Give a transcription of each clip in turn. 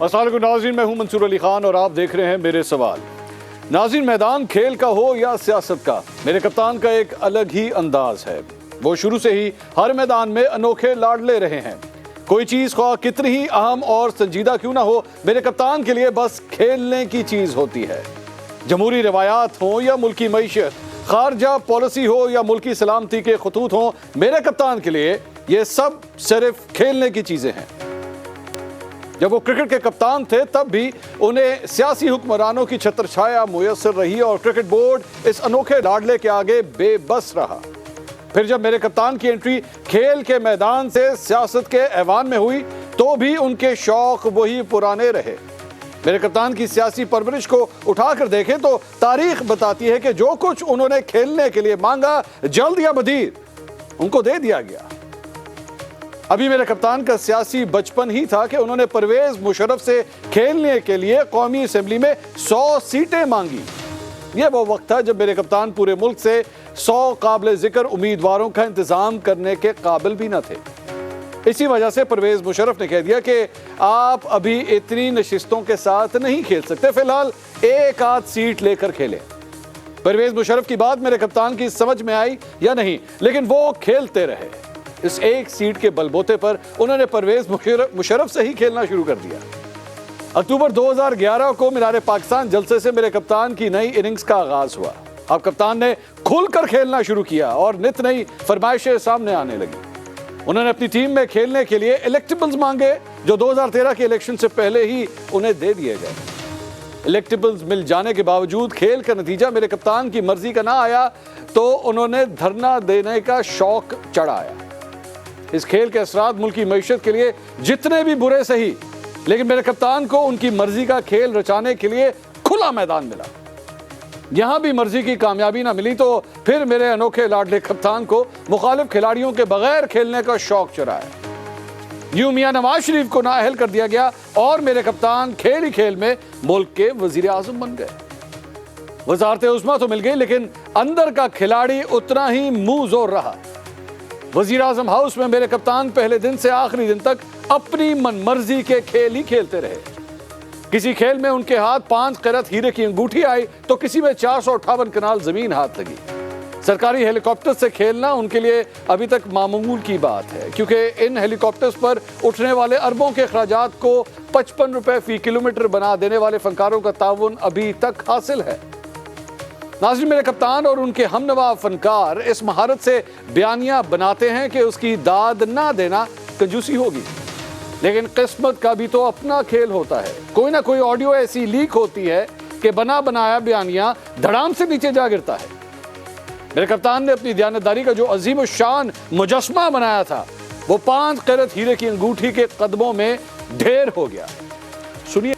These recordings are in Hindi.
अस्सलाम वालेकुम नाज़रीन, मैं हूं मंसूर अली खान और आप देख रहे हैं मेरे सवाल। नाज़रीन, मैदान खेल का हो या सियासत का, मेरे कप्तान का एक अलग ही अंदाज है। वो शुरू से ही हर मैदान में अनोखे लाडले रहे हैं। कोई चीज़ ख्वाह कितनी ही अहम और संजीदा क्यों ना हो, मेरे कप्तान के लिए बस खेलने की चीज़ होती है। जमहूरी रवायात हो या मुल्की मईशत, खारजा पॉलिसी हो या मुल्की सलामती के खतूत हों, मेरे कप्तान के लिए ये सब सिर्फ खेलने की चीज़ें हैं। जब वो क्रिकेट के कप्तान थे तब भी उन्हें सियासी हुक्मरानों की छत्रछाया मुयस्सर रही और क्रिकेट बोर्ड इस अनोखे लाडले के आगे बेबस रहा। फिर जब मेरे कप्तान की एंट्री खेल के मैदान से सियासत के ऐवान में हुई तो भी उनके शौक वही पुराने रहे। मेरे कप्तान की सियासी परवरिश को उठाकर देखें तो तारीख बताती है कि जो कुछ उन्होंने खेलने के लिए मांगा, जल्द या बदीर उनको दे दिया गया। अभी मेरे कप्तान का सियासी बचपन ही था कि उन्होंने परवेज मुशर्रफ से खेलने के लिए कौमी असेंबली में 100 सीटें मांगी। यह वो वक्त था जब मेरे कप्तान पूरे मुल्क से 100 काबिल जिक्र उम्मीदवारों का इंतजाम करने के काबिल भी न थे। इसी वजह से परवेज मुशर्रफ ने कह दिया कि आप अभी इतनी नशिस्तों के साथ नहीं खेल सकते, फिलहाल एक आध सीट लेकर खेलें। परवेज मुशर्रफ की बात मेरे कप्तान की समझ में आई या नहीं, लेकिन वो खेलते रहे। इस एक सीट के बलबूते पर उन्होंने परवेज मुशर्रफ से ही खेलना शुरू कर दिया। अक्टूबर 2011 को मीनार पाकिस्तान जलसे से मेरे कप्तान की नई इनिंग्स का आगाज हुआ। अब कप्तान ने खुलकर खेलना शुरू किया और नित नई फरमाइशें सामने आने लगी। उन्होंने अपनी टीम में खेलने के लिए इलेक्टेबल्स मांगे जो 2013 के इलेक्शन से पहले ही उन्हें दे दिए गए। इलेक्टेबल्स मिल जाने के बावजूद खेल का नतीजा मेरे कप्तान की मर्जी का ना आया तो उन्होंने धरना देने का शौक चढ़ाया। इस खेल के असरात मुल्की मईशत के लिए जितने भी बुरे सही, लेकिन मेरे कप्तान को उनकी मर्जी का खेल रचाने के लिए खुला मैदान मिला। यहां भी मर्जी की कामयाबी ना मिली तो फिर मेरे अनोखे लाडले कप्तान को मुखालिफ खिलाड़ियों के बगैर खेलने का शौक चढ़ाया। यूं मियां नवाज शरीफ को नाअहल कर दिया गया और मेरे कप्तान खेल ही खेल में मुल्क के वजीर आजम बन गए। वजारत उस्मा तो मिल गई, लेकिन अंदर का खिलाड़ी उतना ही मुंह जोर रहा। वजीर आजम हाउस में मेरे कप्तान पहले दिन से आखिरी दिन तक अपनी मनमर्जी के खेल ही खेलते रहे। किसी खेल में उनके हाथ 5 कैरेट हीरे की अंगूठी आई तो किसी में 458 कनाल जमीन हाथ लगी। सरकारी हेलीकॉप्टर से खेलना उनके लिए अभी तक मामूल की बात है, क्योंकि इन हेलीकॉप्टर्स पर उठने वाले अरबों के अखराजात को 55 रुपए फी किलोमीटर बना देने वाले फनकारों का ताउन अभी तक हासिल है। नाज़रीन, मेरे कप्तान और उनके हमनवा फनकार इस महारत से बयानिया बनाते हैं कि उसकी दाद ना देना कंजूसी होगी, लेकिन किस्मत का भी तो अपना खेल होता है। कोई ना कोई ऑडियो ऐसी लीक होती है कि बना बनाया बयानिया धड़ाम से नीचे जा गिरता है। मेरे कप्तान ने अपनी दयानतदारी का जो अजीम शान मुजस्मा बनाया था वो 5 कैरेट हीरे की अंगूठी के कदमों में ढेर हो गया। सुनिए।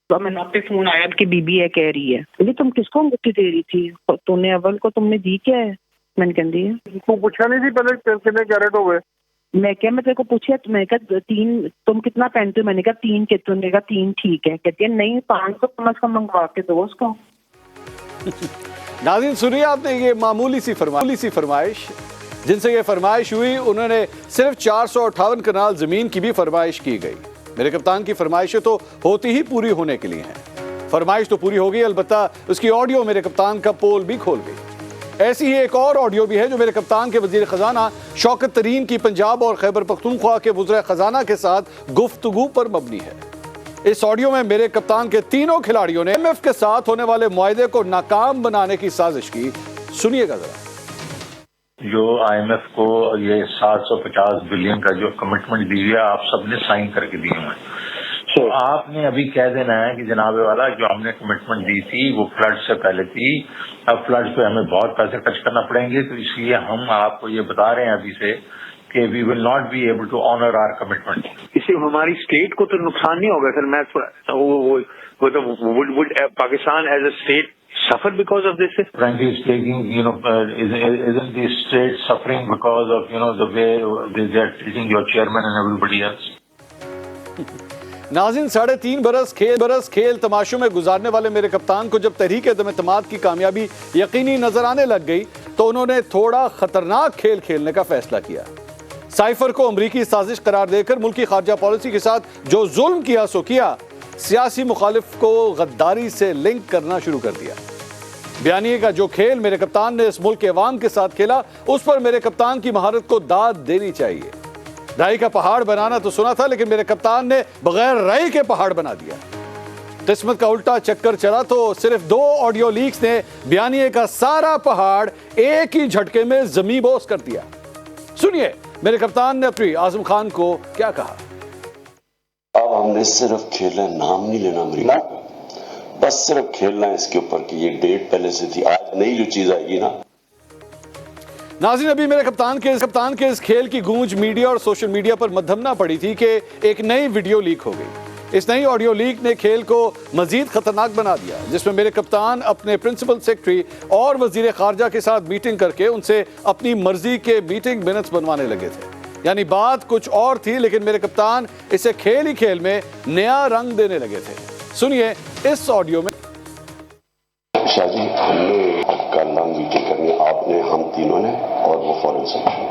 तो मैंने आपके फोन आया कि बीबी है, कह रही है बोली तुम किसको अंगूठी दे रही थी, तूने अव्वल को तुमने दी क्या है? मैंने कह दी है। तू पूछा नहीं थी पहले कितने कैरेट हो गए? मैं क्या, मैं तेरे को पूछा, मैं कहा 3, तुम कितना पहनते हो? मैंने कहा 3 के, तुमने कहा 3 ठीक है। कहती है नहीं 500 कम से कम मंगवा के दो उसको। नाज़रीन, सुनिए आपने ये मामूली सी फरमाइश जिनसे ये फरमाइश हुई, उन्होंने सिर्फ 458 कनाल जमीन की भी फरमाइश की गई। मेरे कप्तान की फरमाइशें तो होती ही पूरी होने के लिए हैं। फरमाइश तो पूरी हो गई, अलबत्ता उसकी ऑडियो मेरे कप्तान का पोल भी खोल गई। ऐसी ही एक और ऑडियो भी है जो मेरे कप्तान के वजीर खजाना शौकत तरीन की पंजाब और खैबर पख्तूनख्वा के वज़ीर खजाना के साथ गुफ्तगू पर मबनी है। इस ऑडियो में मेरे कप्तान के तीनों खिलाड़ियों ने IMF के साथ होने वाले मुआहदे को नाकाम बनाने की साजिश की। सुनिएगा जरा। जो IMF को ये 750 बिलियन का जो कमिटमेंट दी है, आप सबने साइन करके दिए हैं। तो आपने अभी कह देना है कि जनाबे वाला जो हमने कमिटमेंट दी थी वो फ्लड से पहले थी, अब फ्लड पे हमें बहुत पैसे खर्च करना पड़ेंगे, तो इसलिए हम आपको ये बता रहे हैं अभी से कि we will not be able to honour our commitment. इससे हमारी स्टेट को तो नुकसान नहीं होगा सर? मैं would Pakistan as a state suffer because of this? Frankly speaking, isn't the state suffering because of the way they are treating your chairman and everybody else? नाज़रीन, 3.5 बरस खेल तमाशों में गुजारने वाले मेरे कप्तान को जब तहरीक-ए-एतमाद की कामयाबी यकीनी नजर आने लग गई तो उन्होंने थोड़ा खतरनाक खेल खेलने का फैसला किया। साइफर को अमरीकी साजिश करार देकर मुल्की खारजा पॉलिसी के साथ जो जुल्म किया सो किया, सियासी मुखालिफ को गद्दारी से लिंक करना शुरू कर दिया। बयानिए का जो खेल मेरे कप्तान ने इस मुल्क के अवाम के साथ खेला, उस पर मेरे कप्तान की महारत को दाद देनी चाहिए। राई का पहाड़ बनाना तो सुना था, लेकिन मेरे कप्तान ने बगैर राई के पहाड़ बना दिया। किस्मत का उल्टा चक्कर चला तो सिर्फ 2 ऑडियो लीक्स ने बयानिए का सारा पहाड़ एक ही झटके में ज़मींदोज़ कर दिया। सुनिए मेरे कप्तान ने अपनी आजम खान को क्या कहा। अब हमने सिर्फ खेलना, नाम नहीं लेना अमरीका का, बस सिर्फ खेलना है इसके ऊपर कि ये डेट पहले से थी, आज नई जो चीज आएगी ना। नाज़रीन, अभी मेरे कप्तान के इस खेल की गूंज मीडिया और सोशल मीडिया पर मद्धम ना पड़ी थी कि एक नई वीडियो लीक हो गई। इस नई ऑडियो लीक ने खेल को मजीद खतरनाक बना दिया, जिसमें मेरे कप्तान अपने प्रिंसिपल सेक्रेटरी और वजीर खारजा के साथ मीटिंग करके उनसे अपनी मर्जी के मीटिंग मिनट्स बनवाने लगे थे। यानी बात कुछ और थी, लेकिन मेरे कप्तान इसे खेल ही खेल में नया रंग देने लगे थे। सुनिए इस ऑडियो में। शाहजी, हमने कल मीटिंग करनी, आपने, हम तीनों ने और वो फॉरेन सेक्रेटरी,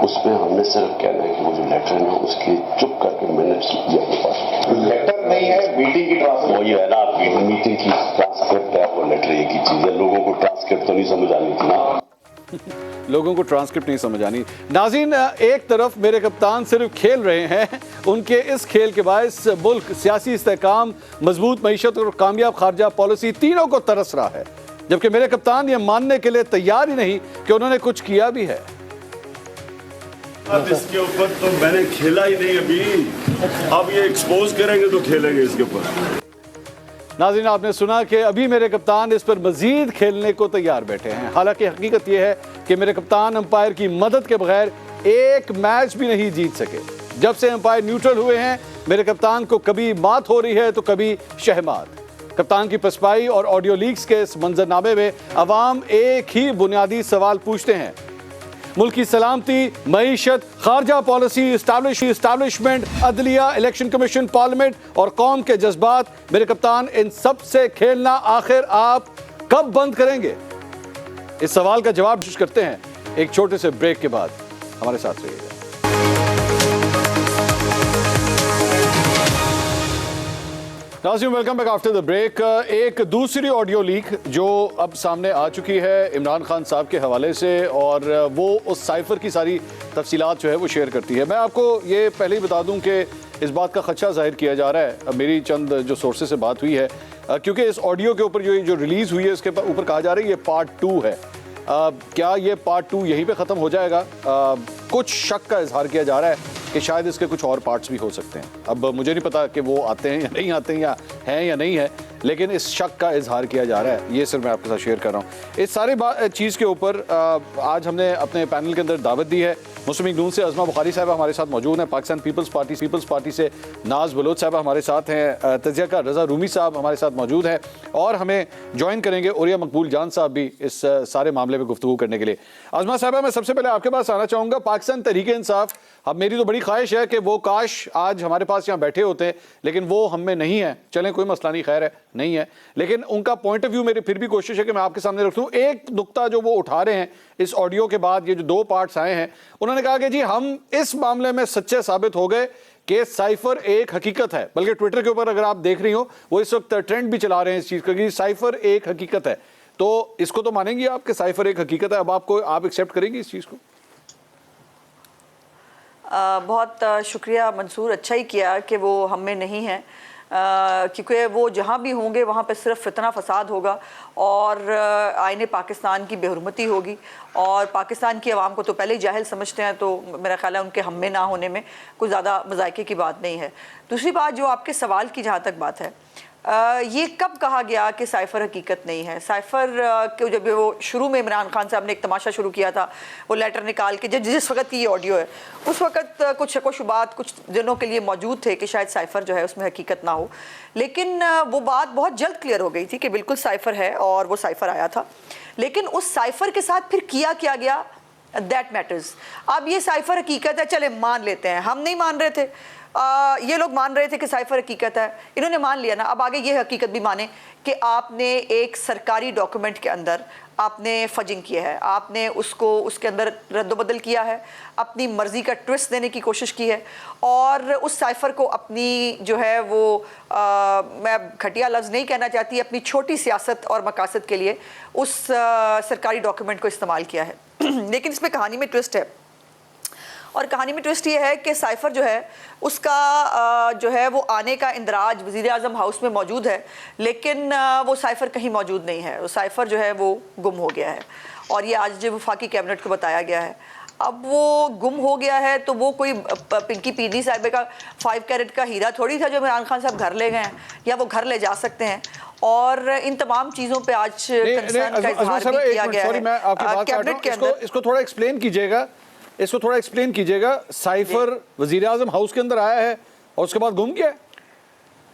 उसमें हमने सिर्फ कहना है कि वो जो लेटर है ना उसकी चुप करके मिनट्स ये अपने पास। लेटर नहीं है, मीटिंग की ट्रांसक्रिप्ट। वही है ना, मीटिंग की ट्रांसक्रिप्ट है, वो लेटर एक ही चीज है। लोगों को ट्रांसक्रिप्ट तो नहीं समझ आनी थी ना। लोगों को ट्रांसक्रिप्ट नहीं समझ आनी। नाज़रीन, एक तरफ मेरे कप्तान सिर्फ खेल रहे हैं, उनके इस खेल के बायस मुल्क सियासी इस्तेहकाम, मजबूत मईशत और कामयाब खारजा पॉलिसी तीनों को तरस रहा है, जबकि मेरे कप्तान ये मानने के लिए तैयार ही नहीं कि उन्होंने कुछ किया भी है। अब इसके ऊपर तो मैंने खेला ही नहीं अभी, अब ये एक्सपोज करेंगे तो खेलेंगे इसके ऊपर। नाज़रीन, आपने सुना कि अभी मेरे कप्तान इस पर मजीद खेलने को तैयार बैठे हैं। हालांकि हकीकत यह है कि मेरे कप्तान अंपायर की मदद के बगैर एक मैच भी नहीं जीत सके। जब से अंपायर न्यूट्रल हुए हैं, मेरे कप्तान को कभी मात हो रही है तो कभी शहमात। कप्तान की पसपाई और ऑडियो लीक्स के इस मंजरनामे में अवाम एक ही बुनियादी सवाल पूछते हैं। मुल्क की सलामती, मईशत, खारजा पॉलिसी, इस्टेब्लिशमेंट, अदलिया, इलेक्शन कमीशन, पार्लियामेंट और कौम के जज्बात, मेरे कप्तान इन सब से खेलना आखिर आप कब बंद करेंगे? इस सवाल का जवाब कोशिश करते हैं एक छोटे से ब्रेक के बाद। हमारे साथ रहिएगा। नाज़रीन, welcome back after the break. एक दूसरी ऑडियो लीक जो अब सामने आ चुकी है इमरान खान साहब के हवाले से, और वो उस साइफर की सारी तफसीलात जो है वो शेयर करती है। मैं आपको ये पहले ही बता दूं कि इस बात का खदशा जाहिर किया जा रहा है, मेरी चंद जो सोर्सेज से बात हुई है, क्योंकि इस ऑडियो के ऊपर जो रिलीज़ हुई है इसके ऊपर कहा जा रहा है ये पार्ट 2 है। क्या ये पार्ट 2 यहीं पे ख़त्म हो जाएगा? कुछ शक का इजहार किया जा रहा है कि शायद इसके कुछ और पार्ट्स भी हो सकते हैं। अब मुझे नहीं पता कि वो आते हैं या नहीं आते हैं, या हैं या नहीं है, लेकिन इस शक का इजहार किया जा रहा है। ये सिर्फ मैं आपके साथ शेयर कर रहा हूँ। इस सारे चीज़ के ऊपर आज हमने अपने पैनल के अंदर दावत दी है। मुस्लिम लीग नून से अज़मा बुखारी साहब हमारे साथ मौजूद हैं, पाकिस्तान पीपल्स पार्टी से नाज बलोच साहब हमारे साथ हैं, तजिया का रज़ा रूमी साहब हमारे साथ मौजूद हैं, और हमें ज्वाइन करेंगे ओरिया मकबूल जान साहब भी इस सारे मामले में गुफ्तगू करने के लिए। अज़मा साहब, मैं सबसे पहले आपके पास आना चाहूँगा। पाकिस्तान तहरीक इंसाफ, अब मेरी तो बड़ी ख्वाहिश है कि वो काश आज हमारे पास यहाँ बैठे होते, लेकिन वो हम में नहीं है। चलें, कोई मसला नहीं, खैर है, नहीं है, लेकिन उनका पॉइंट ऑफ व्यू मेरी फिर भी कोशिश है कि मैं आपके सामने रख दूँ। एक नुक्ता जो वो उठा रहे हैं इस ऑडियो के बाद, ये जो 2 पार्ट्स आए हैं, उन्होंने कहा कि जी हम इस मामले में सच्चे साबित हो गए कि साइफर एक हकीकत है। बल्कि ट्विटर के ऊपर अगर आप देख रही हो, वो इस वक्त ट्रेंड भी चला रहे हैं इस चीज़ का कि साइफर एक हकीकत है। तो इसको तो मानेंगी आप कि साइफर एक हकीकत है? अब आप एक्सेप्ट करेंगी इस चीज़ को? बहुत शुक्रिया मंसूर, अच्छा ही किया कि वो हम में नहीं है, क्योंकि वो जहाँ भी होंगे वहाँ पे सिर्फ फितना फसाद होगा और आईने पाकिस्तान की बेहुरमती होगी, और पाकिस्तान की आवाम को तो पहले ही जाहिल समझते हैं, तो मेरा ख्याल है उनके हम में ना होने में कुछ ज़्यादा मज़ाइके की बात नहीं है। दूसरी बात, जो आपके सवाल की जहाँ तक बात है, ये कब कहा गया कि साइफर हकीकत नहीं है? साइफर के जब वो शुरू में इमरान खान साहब ने एक तमाशा शुरू किया था, वो लेटर निकाल के, जिस वक्त की ये ऑडियो है, उस वक्त कुछ शक व शुबात कुछ दिनों के लिए मौजूद थे कि शायद साइफर जो है उसमें हकीकत ना हो, लेकिन वो बात बहुत जल्द क्लियर हो गई थी कि बिल्कुल साइफर है और वो साइफर आया था। लेकिन उस साइफर के साथ फिर किया क्या गया, दैट मैटर्स। अब ये साइफर हकीकत है, चले मान लेते हैं, हम नहीं मान रहे थे, ये लोग मान रहे थे कि साइफर हकीकत है, इन्होंने मान लिया ना, अब आगे ये हकीकत भी माने कि आपने एक सरकारी डॉक्यूमेंट के अंदर आपने फजिंग किया है, आपने उसको उसके अंदर रद्दबदल किया है, अपनी मर्जी का ट्विस्ट देने की कोशिश की है, और उस साइफर को अपनी जो है वो मैं घटिया लफ्ज़ नहीं कहना चाहती, अपनी छोटी सियासत और मकासद के लिए उस सरकारी डॉक्यूमेंट को इस्तेमाल किया है। लेकिन इसमें कहानी में ट्विस्ट है, और कहानी में ट्विस्ट ये है कि साइफर जो है उसका जो है वो आने का इंदराज वज़ीर आज़म हाउस में मौजूद है, लेकिन वो साइफर कहीं मौजूद नहीं है, वो साइफर जो है वो गुम हो गया है, और ये आज जो वफाकी कैबिनेट को बताया गया है। अब वो गुम हो गया है तो वो कोई पिंकी पीडी साहिबे का 5 कैरेट का हीरा थोड़ी था जो इमरान खान साहब घर ले गए हैं, या वो घर ले जा सकते हैं, और इन तमाम चीज़ों पे आज कंसर्न का इजहार भी किया गया है कैबिनेट के अंदर। इसको थोड़ा एक्सप्लेन कीजिएगा, इसको थोड़ा एक्सप्लेन कीजिएगा। साइफर वजीर आज़म हाउस के अंदर आया है और उसके बाद गुम गया।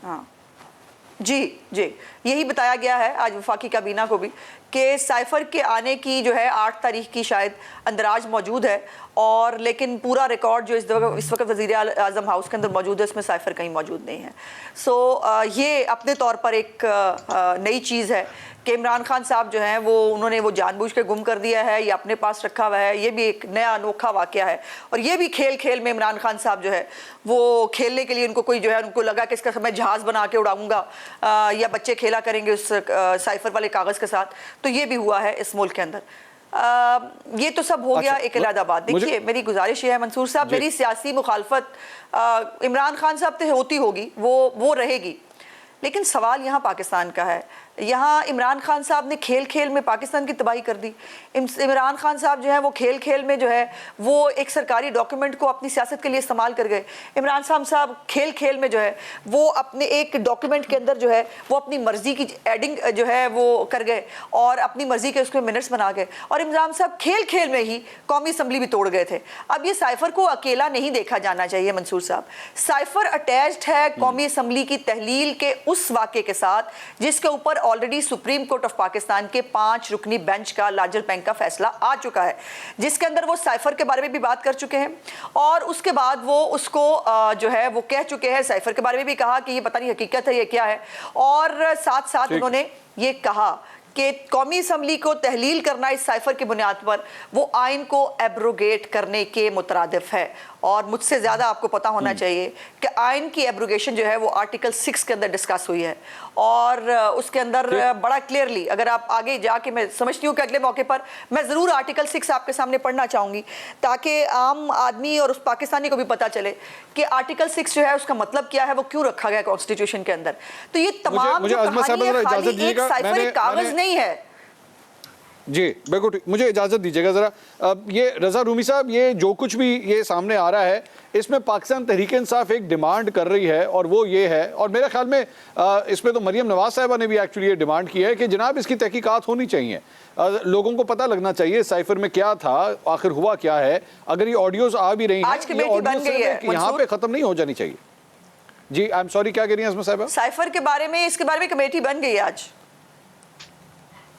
हाँ जी जी, यही बताया गया है आज वफाकी काबीना को भी कि साइफर के आने की जो है 8 तारीख की शायद अंदराज मौजूद है, और लेकिन पूरा रिकॉर्ड जो इस वक्त वज़ीर आज़म हाउस के अंदर मौजूद है उसमें साइफर कहीं मौजूद नहीं है। ये अपने तौर पर एक नई चीज़ है कि इमरान खान साहब जो हैं वो उन्होंने वो जानबूझ के गुम कर दिया है या अपने पास रखा हुआ है, ये भी एक नया अनोखा वाक़या है। और ये भी खेल खेल में इमरान खान साहब जो है वो खेलने के लिए उनको कोई जो है उनको लगा कि इसका मैं जहाज़ बना के उड़ाऊंगा या बच्चे खेला करेंगे उस साइफर वाले कागज़ के साथ, तो ये भी हुआ है इस मुल्क के अंदर। ये तो सब हो गया एक अलग बात। देखिए मेरी गुजारिश ये है मंसूर साहब, मेरी सियासी मुखालफत इमरान खान साहब तो होती होगी, वो रहेगी, लेकिन सवाल यहाँ पाकिस्तान का है। यहाँ इमरान खान साहब ने खेल खेल में पाकिस्तान की तबाही कर दी। इमरान खान साहब जो है वो खेल खेल में जो है वो एक सरकारी डॉक्यूमेंट को अपनी सियासत के लिए इस्तेमाल कर गए। इमरान साहब खेल खेल में जो है वो अपने एक डॉक्यूमेंट के अंदर जो है वो अपनी मर्जी की एडिंग जो है वो कर गए और अपनी मर्जी के उसमें मिनट्स बना गए, और इमरान साहब खेल खेल में ही कौमी असम्बली भी तोड़ गए थे। अब ये साइफर को अकेला नहीं देखा जाना चाहिए मंसूर साहब, साइफर अटैच्ड है कौमी असम्बली की तहलील के उस वाक़े के साथ जिसके ऊपर already supreme court of Pakistan के 5 रुकनी बेंच का लार्जर बेंच का फैसला आ चुका है, जिसके अंदर वो साइफर के बारे में भी बात कर चुके हैं, और उसके बाद वो उसको जो है वो कह चुके हैं, साइफर के बारे में भी कहा कि ये पता नहीं हकीकत है ये क्या है, और साथ साथ उन्होंने ये कहा कि कौमी असम्बली को तहलील करना इस साइफर की बुनियाद पर वो आइन को एब्रोगेट करने के मुतरादिफ है। और मुझसे ज़्यादा आपको पता होना चाहिए कि आइन की एब्रोगेशन जो है वो आर्टिकल 6 के अंदर डिस्कस हुई है, और उसके अंदर बड़ा क्लियरली, अगर आप आगे जाके, मैं समझती हूँ कि अगले मौके पर मैं ज़रूर आर्टिकल 6 आपके सामने पढ़ना चाहूँगी ताकि आम आदमी और उस पाकिस्तानी को भी पता चले कि आर्टिकल 6 जो है उसका मतलब क्या है, वो क्यों रखा गया कॉन्स्टिट्यूशन के अंदर। तो ये तमाम जो कहानी है खाली एक साइफर एक कागज़ नहीं है। जी बिल्कुल, मुझे इजाज़त दीजिएगा ज़रा। ये रज़ा रूमी साहब, ये जो कुछ भी ये सामने आ रहा है इसमें पाकिस्तान तहरीक इंसाफ एक डिमांड कर रही है, और वो ये है, और मेरे ख्याल में इसमें तो मरियम नवाज साहिबा ने भी एक्चुअली ये डिमांड की है कि जनाब इसकी तहकीकात होनी चाहिए, लोगों को पता लगना चाहिए साइफर में क्या था, आखिर हुआ क्या है। अगर ये ऑडियोज आ भी रही हैं यहाँ पे ख़त्म नहीं हो जानी चाहिए। जी आई एम सॉरी, क्या कह रही हैं इसमें साहिबा? साइफर के बारे में, इसके बारे में कमेटी बन गई है आज।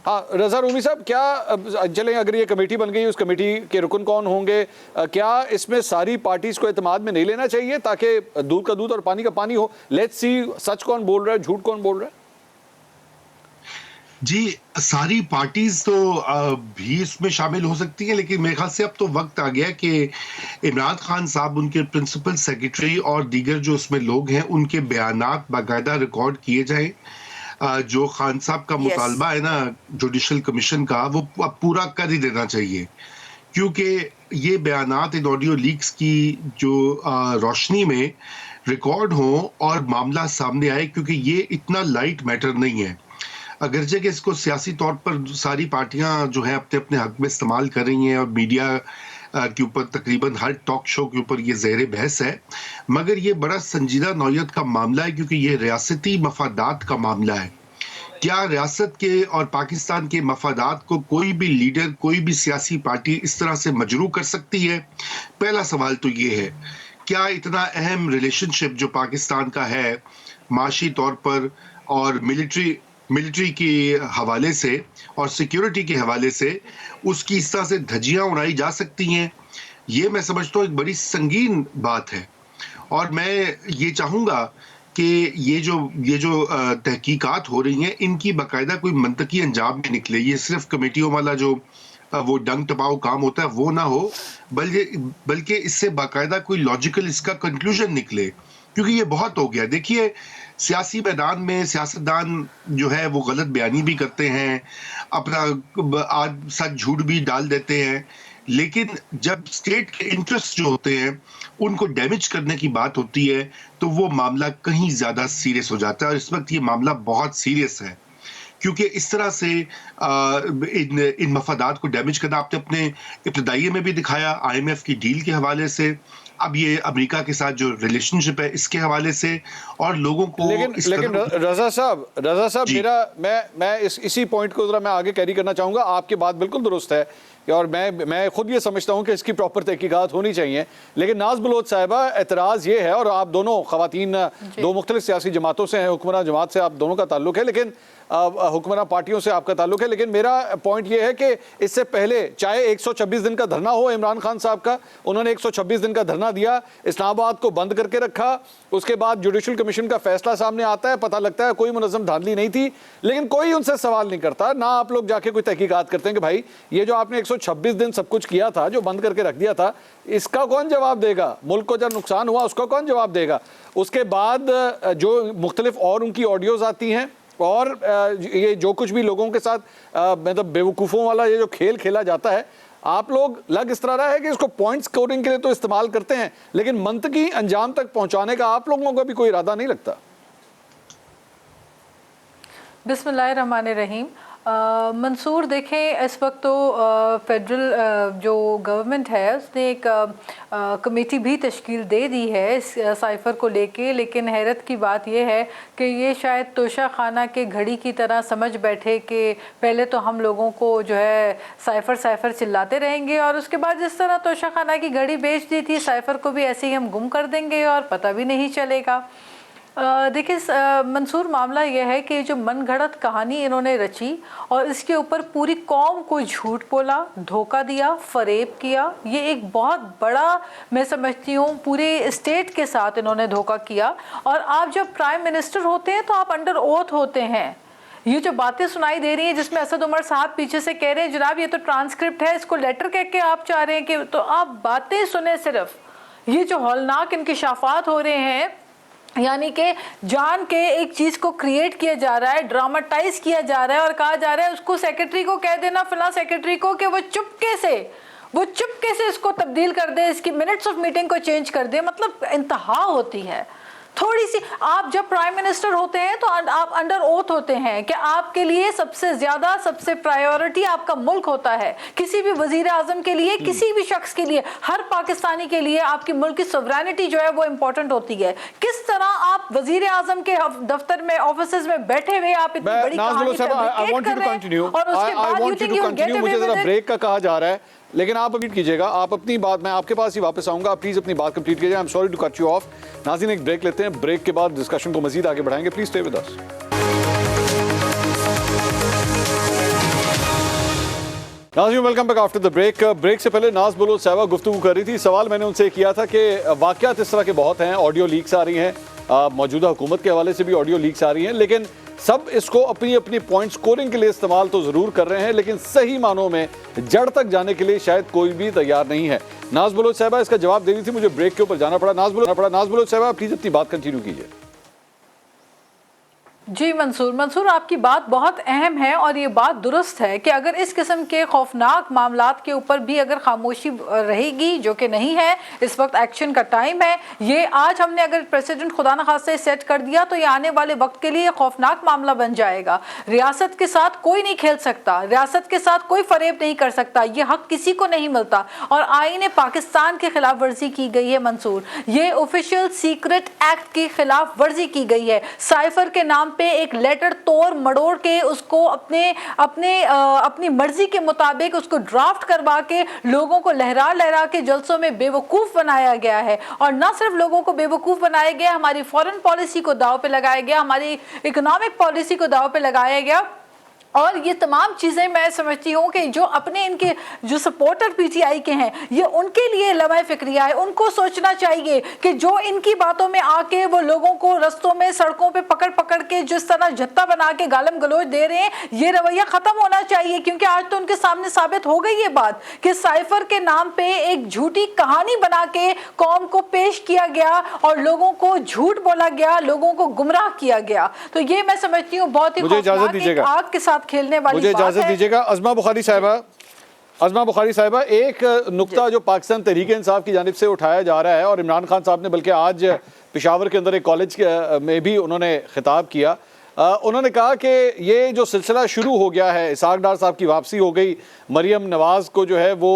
हाँ रज़ा रूमी साहब, क्या चलें, अगर ये कमेटी बन गई, उस कमेटी के रुकन कौन होंगे, क्या इसमें सारी पार्टीज को एतमाद में नहीं लेना चाहिए ताकि दूध का दूध और पानी का पानी हो? लेट्स सी सच कौन बोल रहा है, झूठ कौन बोल रहा है। जी सारी पार्टीज तो भी इसमें शामिल हो सकती हैं, लेकिन मेरे ख्याल से अब तो वक्त आ गया कि इमरान खान साहब, उनके प्रिंसिपल सेक्रेटरी और दीगर जो उसमें लोग हैं उनके बयानात बाकायदा रिकॉर्ड किए जाएं। जो खान साहब का मुतालबा है ना जुडिशल कमीशन का, वो पूरा कर ही देना चाहिए, क्योंकि ये बयानात इन ऑडियो लीक्स की जो रोशनी में रिकॉर्ड हो और मामला सामने आए, क्योंकि ये इतना लाइट मैटर नहीं है। अगरचे कि इसको सियासी तौर पर सारी पार्टियां जो है अपने अपने हक में इस्तेमाल कर रही हैं और मीडिया के ऊपर तकरीबन हर टॉक शो के ऊपर ये ज़ेरे बहस है, मगर ये बड़ा संजीदा नौयत का मामला है, क्योंकि ये रियासती मफादात का मामला है। क्या रियासत के और पाकिस्तान के मफादात को कोई भी लीडर, कोई भी सियासी पार्टी इस तरह से मजरू कर सकती है? पहला सवाल तो ये है, क्या इतना अहम रिलेशनशिप जो पाकिस्तान का है माशी तौर पर और मिलिट्री मिलिट्री के हवाले से और सिक्योरिटी के हवाले से उसकी इस तरह से धज्जियां उड़ाई जा सकती हैं, ये मैं समझता हूँ एक बड़ी संगीन बात है। और मैं ये चाहूँगा कि ये जो तहकीकात हो रही हैं, इनकी बाकायदा कोई मंतकी अंजाम में निकले। ये सिर्फ कमेटियों वाला जो वो डंग टपाओ काम होता है वो ना हो, बल्कि इससे बाकायदा कोई लॉजिकल इसका कंक्लूजन निकले, क्योंकि ये बहुत हो गया। देखिए, सियासी मैदान में सियासतदान जो है वो गलत बयानी भी करते हैं, अपना सच झूठ भी डाल देते हैं, लेकिन जब स्टेट के इंटरेस्ट जो होते हैं उनको डैमेज करने की बात होती है तो वो मामला कहीं ज्यादा सीरियस हो जाता है। और इस वक्त ये मामला बहुत सीरियस है, क्योंकि इस तरह से इन मफादात को डैमेज करना आपने अपने इब्तदाइये में भी दिखाया, IMF की डील के हवाले से, अब ये अमेरिका के साथ जो रिलेशनशिप है इसके हवाले से, और लोगों को लेकिन रजा साहब मैं इसी पॉइंट को जरा मैं आगे कैरी करना चाहूंगा। आपकी बात बिल्कुल दुरुस्त है और मैं खुद ये समझता हूं कि इसकी प्रॉपर तहकीकात होनी चाहिए, लेकिन नाज बलोच साहिबा, एतराज़ ये है, और आप दोनों खवातीन दो मुख्तलिफ सियासी जमातों से हैं, हुक्मरान जमात से आप दोनों का ताल्लुक है, लेकिन हुक्मरान पार्टियों से आपका ताल्लुक है, लेकिन मेरा पॉइंट ये है कि इससे पहले चाहे 126 दिन का धरना हो इमरान खान साहब का, उन्होंने 126 दिन का धरना दिया, इस्लामाबाद को बंद करके रखा, उसके बाद जुडिशल कमीशन का फैसला सामने आता है, पता लगता है कोई मुनज़्ज़म धांधली नहीं थी, लेकिन कोई उनसे सवाल नहीं करता, ना आप लोग जाके कोई तहकीकात करते हैं कि भाई ये जो आपने 126 दिन सब कुछ किया था, जो बंद करके रख दिया था, इसका कौन जवाब देगा? मुल्क को जब नुकसान हुआ उसका कौन जवाब देगा? उसके बाद जो मुख्तलिफ और उनकी ऑडियोज आती हैं और ये जो कुछ भी लोगों के साथ मतलब बेवकूफ़ों वाला ये जो खेल खेला जाता है, आप लोग लग इस तरह रहा है कि इसको पॉइंट स्कोरिंग के लिए तो इस्तेमाल करते हैं, लेकिन मंतकी अंजाम तक पहुंचाने का आप लोगों का भी कोई इरादा नहीं लगता। बिस्मिल्लाहिर्रहमानिर्रहीम। मंसूर, देखें, इस वक्त तो फेडरल जो गवर्नमेंट है उसने एक कमेटी भी तश्कील दे दी है इस साइफ़र को लेके, लेकिन हैरत की बात यह है कि ये शायद तोशा खाना के घड़ी की तरह समझ बैठे कि पहले तो हम लोगों को जो है साइफ़र चिल्लाते रहेंगे और उसके बाद जिस तरह तोशा खाना की घड़ी बेच दी थी, साइफ़र को भी ऐसे ही हम गुम कर देंगे और पता भी नहीं चलेगा। देखिए मंसूर, मामला यह है कि जो मनगढ़ंत कहानी इन्होंने रची और इसके ऊपर पूरी कौम को झूठ बोला, धोखा दिया, फरेब किया, ये एक बहुत बड़ा, मैं समझती हूँ, पूरे स्टेट के साथ इन्होंने धोखा किया। और आप जब प्राइम मिनिस्टर होते हैं तो आप अंडर ओथ होते हैं। ये जो बातें सुनाई दे रही हैं जिसमें असद उमर साहब पीछे से कह रहे हैं जनाब ये तो ट्रांसक्रिप्ट है, इसको लेटर कह के आप चाह रहे हैं कि, तो आप बातें सुने सिर्फ, ये जो हौलनाक इंकिशाफात हो रहे हैं, यानी कि जान के एक चीज़ को क्रिएट किया जा रहा है, ड्रामाटाइज किया जा रहा है और कहा जा रहा है उसको सेक्रेटरी को कह देना, फिलहाल सेक्रेटरी को, कि वो चुपके से इसको तब्दील कर दे, इसकी मिनट्स ऑफ मीटिंग को चेंज कर दे। मतलब इंतहा होती है थोड़ी सी। आप जब प्राइम मिनिस्टर होते हैं तो आप अंडर ओथ होते हैं कि आपके लिए सबसे प्रायोरिटी आपका मुल्क होता है। किसी भी वजीर आजम के लिए, किसी भी शख्स के लिए, हर पाकिस्तानी के लिए आपकी मुल्क की सोवरेनिटी जो है वो इंपॉर्टेंट होती है। किस तरह आप वजीर आजम के दफ्तर में, ऑफिस में बैठे हुए आप इतनी बड़ी कहानी फैब्रिकेट कर रहे हैं और उसके बाद you think you get away with it. Break का कहा जा रहा है, लेकिन आप कंप्लीट कीजिएगा, आप अपनी बात, मैं आपके पास ही वापस आऊंगा, आप प्लीज अपनी बात कंप्लीट कीजिए। I am sorry to cut you off. नाज़रीन, एक ब्रेक लेते हैं, ब्रेक के बाद डिस्कशन को मजीद आगे बढ़ाएंगे। Please stay with us. नाज़रीन, welcome back after the break. Break से पहले नाज बलोच साहिबा गुफ्तगू कर रही थी। सवाल मैंने उनसे किया था कि वाक़यात इस तरह के बहुत हैं, ऑडियो लीक्स आ रही हैं, मौजूदा हुकूमत के हवाले से भी ऑडियो लीक्स आ रही हैं, लेकिन सब इसको अपनी अपनी पॉइंट स्कोरिंग के लिए इस्तेमाल तो जरूर कर रहे हैं, लेकिन सही मानों में जड़ तक जाने के लिए शायद कोई भी तैयार नहीं है। नाज बलोच साहिबा इसका जवाब दे रही थी, मुझे ब्रेक के ऊपर जाना पड़ा। नाज बलोच साहिबा, प्लीज अपनी बात कंटिन्यू कीजिए। जी मंसूर, आपकी बात बहुत अहम है और ये बात दुरुस्त है कि अगर इस किस्म के खौफनाक मामलात के ऊपर भी अगर खामोशी रहेगी, जो कि नहीं है, इस वक्त एक्शन का टाइम है। ये आज हमने अगर प्रेसिडेंट खुदा न खास्ता सेट कर दिया तो ये आने वाले वक्त के लिए खौफनाक मामला बन जाएगा। रियासत के साथ कोई नहीं खेल सकता, रियासत के साथ कोई फरेब नहीं कर सकता, ये हक किसी को नहीं मिलता। और आईन पाकिस्तान की खिलाफ वर्जी की गई है मंसूर, ये ऑफिशियल सीक्रेट एक्ट की खिलाफ वर्जी की गई है। साइफर के नाम पे एक लेटर तोड़ मड़ोड़ के उसको अपनी मर्जी के मुताबिक उसको ड्राफ्ट करवा के लोगों को लहरा लहरा के जलसों में बेवकूफ़ बनाया गया है। और ना सिर्फ लोगों को बेवकूफ़ बनाया गया, हमारी फॉरेन पॉलिसी को दांव पे लगाया गया, हमारी इकोनॉमिक पॉलिसी को दांव पे लगाया गया। और ये तमाम चीज़ें मैं समझती हूँ कि जो अपने इनके जो सपोर्टर पीटीआई के हैं, ये उनके लिए लम्हा फ़िक्रिया है। उनको सोचना चाहिए कि जो इनकी बातों में आके वो लोगों को रस्तों में सड़कों पे पकड़ पकड़ के जिस तरह जत्ता बना के गालम गलोच दे रहे हैं, ये रवैया ख़त्म होना चाहिए। क्योंकि आज तो उनके सामने साबित हो गई ये बात कि साइफर के नाम पे एक झूठी कहानी बना के कौम को पेश किया गया और लोगों को झूठ बोला गया, लोगों को गुमराह किया गया। तो ये मैं समझती हूँ बहुत ही खौफनाक आग के साथ खेलने वाली मुझे इजाजत दीजिएगा। अज़मा बुखारी साहिबा, एक नुक्ता जो पाकिस्तान तहरीक इंसाफ की जानिब से उठाया जा रहा है और इमरान खान साहब ने बल्कि आज पेशावर के अंदर एक कॉलेज में भी उन्होंने खिताब किया, उन्होंने कहा कि ये जो सिलसिला शुरू हो गया है, इसहाक डार साहब की वापसी हो गई, मरियम नवाज़ को जो है वो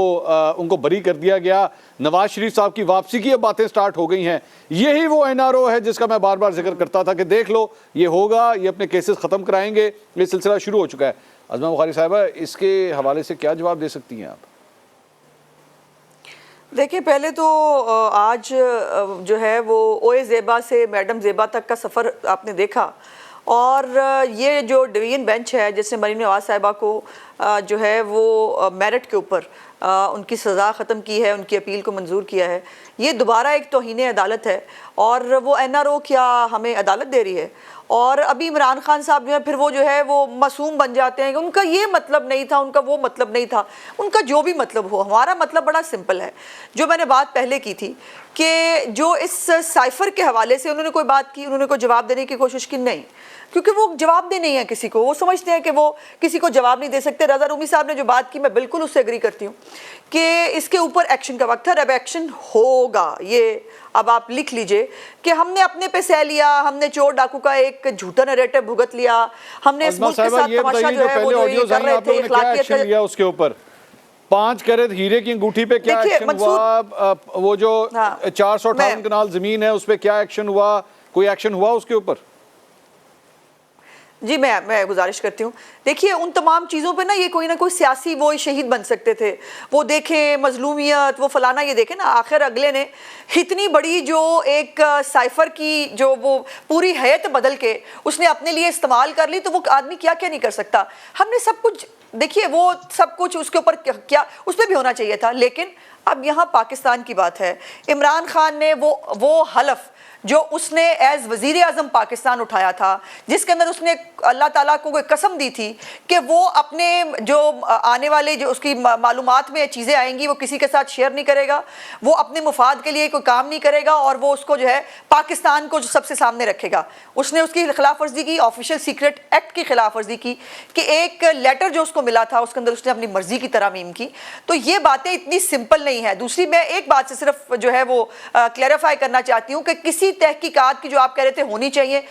उनको बरी कर दिया गया, नवाज शरीफ साहब की वापसी की अब बातें स्टार्ट हो गई हैं, यही वो एनआरओ है जिसका मैं बार बार जिक्र करता था कि देख लो ये होगा, ये अपने केसेस ख़त्म कराएंगे, ये सिलसिला शुरू हो चुका है। अज़मा बुखारी साहिबा, इसके हवाले से क्या जवाब दे सकती हैं आप? देखिए, पहले तो आज जो है वो ओए ज़ेबा से मैडम ज़ेबा तक का सफ़र आपने देखा, और ये जो डिवीज़न बेंच है जिसने मरीम नवाज़ साहिबा को जो है वो मेरिट के ऊपर उनकी सज़ा ख़त्म की है, उनकी अपील को मंजूर किया है, ये दोबारा एक तौहीन अदालत है। और वो एनआरओ क्या हमें अदालत दे रही है, और अभी इमरान खान साहब जो है फिर वो जो है वो मासूम बन जाते हैं कि उनका ये मतलब नहीं था, उनका वो मतलब नहीं था, उनका जो भी मतलब हो। हमारा मतलब बड़ा सिंपल है, जो मैंने बात पहले की थी कि जो इस साइफर के हवाले से उन्होंने कोई बात की, उन्होंने कोई जवाब देने की कोशिश की नहीं, क्योंकि वो जवाब दे नहीं है किसी को, वो समझते हैं कि वो किसी को जवाब नहीं दे सकते। रज़ा रूमी साहब ने जो बात की मैं बिल्कुल उससे एग्री करती हूँ कि इसके ऊपर एक्शन का वक्त है, अब एक्शन होगा। ये अब आप लिख लीजिए कि हमने अपने पे सह लिया, हमने चोर डाकू का एक झूठा नैरेटिव भुगत लिया, हमने इस मुल्क के साथ तमाशा जो है वो जो ये कर रहे थे, एक्शन लिया उसके ऊपर 5 कैरेट हीरे की अंगूठी पे क्या एक्शन हुआ? वो जो 458 कनाल जमीन है उस पे क्या एक्शन हुआ? कोई एक्शन हुआ उसके ऊपर? जी मैं गुजारिश करती हूँ, देखिए उन तमाम चीज़ों पे ना ये कोई ना कोई सियासी वो शहीद बन सकते थे, वो देखें मजलूमियत, वो फलाना, ये देखें ना आखिर अगले ने इतनी बड़ी जो एक साइफर की जो वो पूरी हैत बदल के उसने अपने लिए इस्तेमाल कर ली, तो वो आदमी क्या क्या नहीं कर सकता। हमने सब कुछ देखिए, वो सब कुछ उसके ऊपर क्या उस पर भी होना चाहिए था। लेकिन अब यहाँ पाकिस्तान की बात है, इमरान खान ने वो हलफ जो उसने एज वजीर आज़म पाकिस्तान उठाया था, जिसके अंदर उसने अल्लाह ताला को कोई कसम दी थी कि वो अपने जो आने वाले जो उसकी मालूमात में चीज़ें आएंगी वो किसी के साथ शेयर नहीं करेगा, वो अपने मुफाद के लिए कोई काम नहीं करेगा, और वो उसको जो है पाकिस्तान को जो सबसे सामने रखेगा। उसने उसकी खिलाफ वर्जी की, ऑफिशियल सीक्रेट एक्ट की खिलाफ वर्जी की कि एक लेटर जो उसको मिला था उसके अंदर उसने अपनी मर्जी की तरमीम की। तो ये बातें इतनी सिंपल नहीं है। दूसरी, मैं एक बात से सिर्फ जो है वो क्लैरिफाई करना चाहती हूँ कि किसी तहकीकात की जो आप कह रहे थे होनी चाहिए,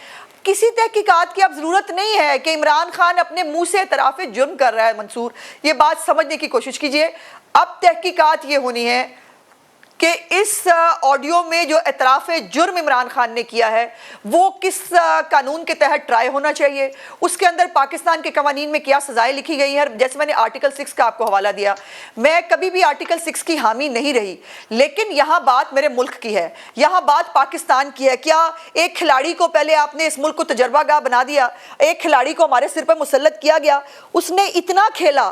किसी तहकीकात की अब जरूरत नहीं है कि इमरान खान अपने मुंह से इतराफ़े जुर्म कर रहा है। मंसूर, ये बात समझने की कोशिश कीजिए। अब तहकीकात ये होनी है कि इस ऑडियो में जो इतराफ़ जुर्म इमरान खान ने किया है वो किस कानून के तहत ट्राई होना चाहिए, उसके अंदर पाकिस्तान के कवानीन में क्या सजाएं लिखी गई हैं। जैसे मैंने आर्टिकल 6 का आपको हवाला दिया, मैं कभी भी आर्टिकल 6 की हामी नहीं रही, लेकिन यहाँ बात मेरे मुल्क की है, यहाँ बात पाकिस्तान की है। क्या एक खिलाड़ी को पहले आपने इस मुल्क को तजर्बागाह बना दिया, एक खिलाड़ी को हमारे सिर पर मुसल्लत किया गया, उसने इतना खेला,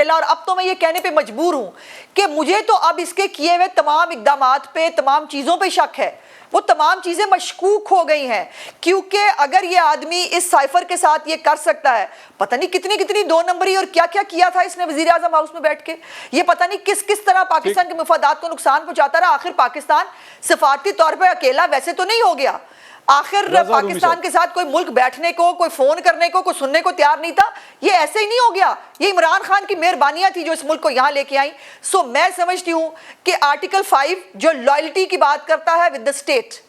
और अब तो मैं ये कहने पर मजबूर हूँ कि मुझे तो अब इसके किए हुए तमाम इक़दामात पे, तमाम चीज़ों पे शक है, वो तमाम चीज़ें मशकूक हो गई हैं। क्योंकि अगर ये आदमी इस साइफर के साथ ये कर सकता है, पता नहीं कितनी कितनी 2 नंबरी और क्या क्या किया था इसने वज़ीर आज़म हाउस में बैठ के, ये पता नहीं किस किस तरह पाकिस्तान के मफादात को नुकसान पहुंचाता रहा। आखिर पाकिस्तान सिफारती तौर पर अकेला वैसे तो नहीं हो गया, आखिर पाकिस्तान के साथ कोई मुल्क बैठने को, कोई फोन करने को, कोई सुनने को तैयार नहीं था। ये ऐसे ही नहीं हो गया, ये इमरान खान की मेहरबानियां थी जो इस मुल्क को यहां लेके आई। सो मैं समझती हूं कि आर्टिकल 5 जो लॉयल्टी की बात करता है विद द स्टेट,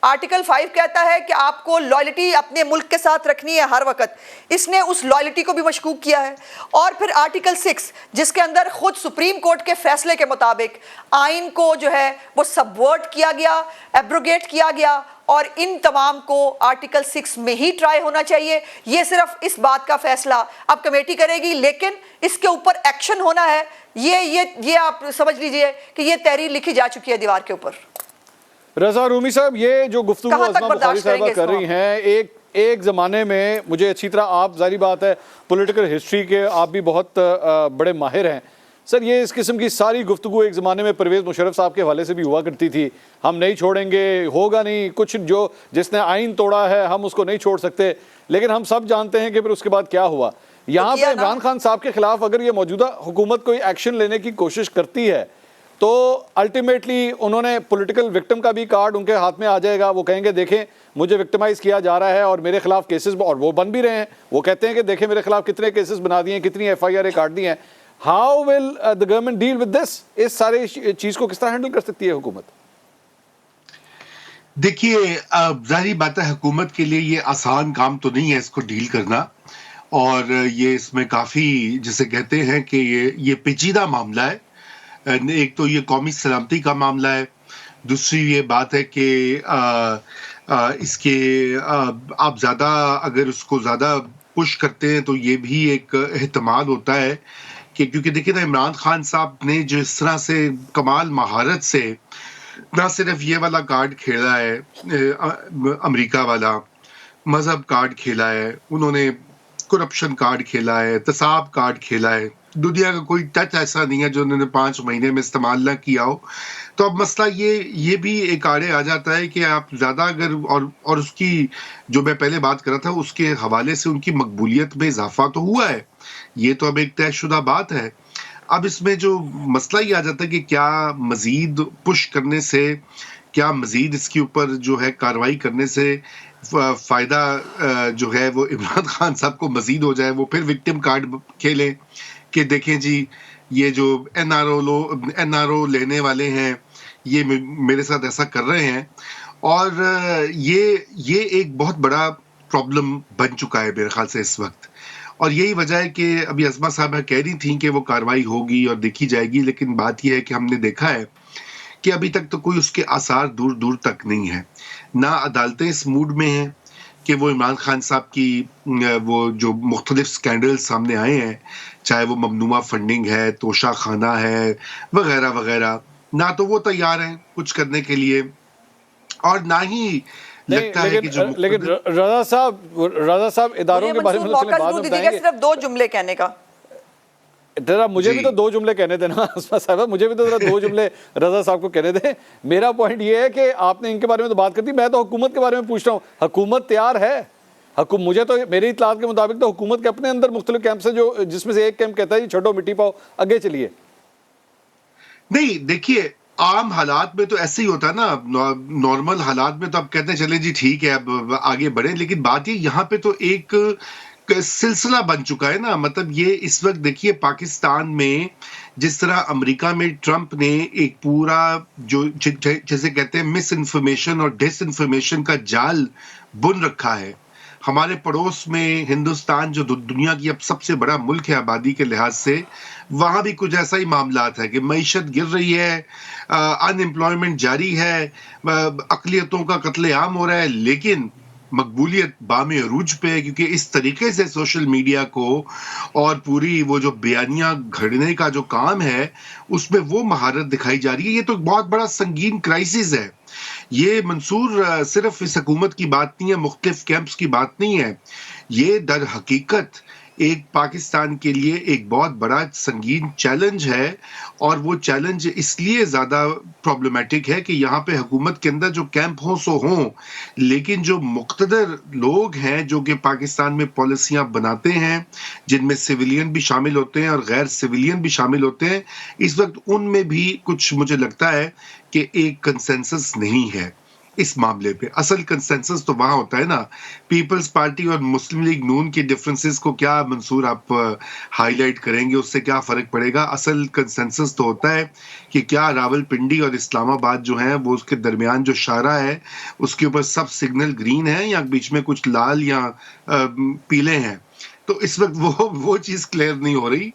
आर्टिकल 5 कहता है कि आपको लॉयल्टी अपने मुल्क के साथ रखनी है हर वक्त, इसने उस लॉयल्टी को भी मशकूक किया है। और फिर आर्टिकल 6 जिसके अंदर खुद सुप्रीम कोर्ट के फैसले के मुताबिक आइन को जो है वो सबवर्ट किया गया, एब्रोगेट किया गया, और इन तमाम को आर्टिकल 6 में ही ट्राई होना चाहिए। ये सिर्फ इस बात का फैसला अब कमेटी करेगी, लेकिन इसके ऊपर एक्शन होना है। ये आप समझ लीजिए कि ये तहरीर लिखी जा चुकी है दीवार के ऊपर। रजा रूमी साहब, ये जो गुफ्तगू अज़मा बुखारी साहबा कर रही हैं, एक ज़माने में, मुझे अच्छी तरह, आप जारी बात है पॉलिटिकल हिस्ट्री के आप भी बहुत बड़े माहिर हैं सर, ये इस किस्म की सारी गुफ्तगू एक ज़माने में परवेज़ मुशर्रफ साहब के हवाले से भी हुआ करती थी, हम नहीं छोड़ेंगे, होगा नहीं कुछ, जो जिसने आइन तोड़ा है हम उसको नहीं छोड़ सकते। लेकिन हम सब जानते हैं कि फिर उसके बाद क्या हुआ। यहाँ पे इमरान खान साहब के खिलाफ अगर ये मौजूदा हुकूमत कोई एक्शन लेने की कोशिश करती है तो अल्टीमेटली उन्होंने पॉलिटिकल विक्टिम का भी कार्ड उनके हाथ में आ जाएगा। वो कहेंगे देखें मुझे विक्टिमाइज किया जा रहा है और मेरे खिलाफ केसेस, और वो बन भी रहे हैं, वो कहते हैं कि देखें मेरे खिलाफ कितने केसेस बना दिए, कितनी FIR काट दी हैं। How will the government deal with this? इस सारे चीज को किस तरह हैंडल कर सकती है हुकूमत? देखिए, जाहिर बात है हुकूमत के लिए ये आसान काम तो नहीं है इसको डील करना, और ये इसमें काफी, जिसे कहते हैं कि ये पेचीदा मामला है। एक तो ये कौमी सलामती का मामला है, दूसरी ये बात है कि इसके आप ज्यादा अगर उसको ज्यादा पुश करते हैं तो ये भी एक एहतमाल होता है कि, क्योंकि देखिए ना, इमरान खान साहब ने जो इस तरह से कमाल महारत से ना सिर्फ ये वाला कार्ड खेला है, अमेरिका वाला मजहब कार्ड खेला है, उन्होंने करप्शन कार्ड खेला है, तसाब कार्ड खेला है, दुनिया का कोई टच ऐसा नहीं है जो उन्होंने 5 महीने में इस्तेमाल ना किया हो। तो अब मसला ये भी एक आड़े आ जाता है कि आप ज्यादा अगर, और उसकी जो मैं पहले बात कर रहा था उसके हवाले से उनकी मकबूलियत में इजाफा तो हुआ है, ये तो अब एक तयशुदा बात है। अब इसमें जो मसला ये आ जाता है कि क्या मजीद पुश करने से, क्या मजीद इसके ऊपर जो है कार्रवाई करने से फायदा जो है वो इमरान खान साहब को मजीद हो जाए, वो फिर विक्टिम कार्ड खेलें कि देखें जी ये जो NRO लेने वाले हैं ये मेरे साथ ऐसा कर रहे हैं। और ये एक बहुत बड़ा प्रॉब्लम बन चुका है मेरे ख्याल से इस वक्त, और यही वजह है कि अभी अज़मा साहबा कह रही थी कि वो कार्रवाई होगी और देखी जाएगी, लेकिन बात यह है कि हमने देखा है कि अभी तक तो कोई उसके आसार दूर दूर तक नहीं है। ना अदालतें इस मूड में हैं कि वो इमरान खान साहब की वो जो मुख्तलिफ स्कैंडल सामने आए हैं, चाहे वो ममनुआ फंडिंग है, तोशा खाना है, वगैरह वगैरह, ना तो वो तैयार हैं कुछ करने के लिए, और ना ही लगता है कि जो लेकिन रजा साहब इदारों के बारे में बाद में बताएंगे। सिर्फ 2 जुमले कहने का, जरा मुझे भी तो 2 जुमले कहने देना साहब, मुझे भी तो जरा 2 जुमले रजा साहब को कहने दें। मेरा पॉइंट ये है कि आपने इनके बारे में तो बात कर दी, मैं तो हुकूमत के बारे में पूछ रहा हूँ। हुकूमत तैयार है? मुझे तो मेरी इत्तलात के मुताबिक तो हुकूमत के अपने अंदर मुख्तलिफ कैंप से, जो जिसमें से एक कैंप कहता है छोड़ो मिट्टी पाओ आगे चलिए। नहीं, देखिए आम हालात में तो ऐसे ही होता है ना, नॉर्मल हालात में तो आप कहते हैं चले जी ठीक है अब आगे बढ़े, लेकिन बात ये यहाँ पे तो एक सिलसिला बन चुका है ना। मतलब ये इस वक्त देखिए पाकिस्तान में जिस तरह अमेरिका में ट्रंप ने एक पूरा जो जैसे कहते हैं मिस इन्फॉर्मेशन और डिस इन्फॉर्मेशन का जाल बुन रखा है। हमारे पड़ोस में हिंदुस्तान जो दुनिया की अब सबसे बड़ा मुल्क है आबादी के लिहाज से, वहां भी कुछ ऐसा ही मामलात है कि मईशत गिर रही है, अनएम्प्लॉयमेंट जारी है, अकलियतों का कत्लेआम हो रहा है, लेकिन मकबूलियत बामे अरूज पे है, क्योंकि इस तरीके से सोशल मीडिया को और पूरी वो जो बयानियां घड़ने का जो काम है उसमें वो महारत दिखाई जा रही है। ये तो बहुत बड़ा संगीन क्राइसिस है। ये मंसूर सिर्फ इस हुकूमत की बात नहीं है, मुख्तलिफ कैंप्स की बात नहीं है, ये दर हकीकत एक पाकिस्तान के लिए एक बहुत बड़ा संगीन चैलेंज है। और वो चैलेंज इसलिए ज़्यादा प्रॉब्लमेटिक है कि यहाँ पे हुकूमत के अंदर जो कैंप हों सो हों, लेकिन जो मुक़्तदर लोग हैं जो कि पाकिस्तान में पॉलिसियाँ बनाते हैं, जिनमें सिविलियन भी शामिल होते हैं और गैर सिविलियन भी शामिल होते हैं, इस वक्त उनमें भी कुछ मुझे लगता है कि एक कंसेंसस नहीं है। इस मामले पे। असल कंसेंसस तो वहां होता है ना, पीपल्स पार्टी और मुस्लिम लीग नून के डिफरेंसेस को क्या मंसूर आप हाईलाइट करेंगे, उससे क्या फर्क पड़ेगा? असल कंसेंसस तो होता है कि क्या रावलपिंडी और इस्लामाबाद जो है वो उसके दरमियान जो शारा है उसके ऊपर सब सिग्नल ग्रीन है या बीच में कुछ लाल या पीले हैं। तो इस वक्त वो चीज क्लियर नहीं हो रही।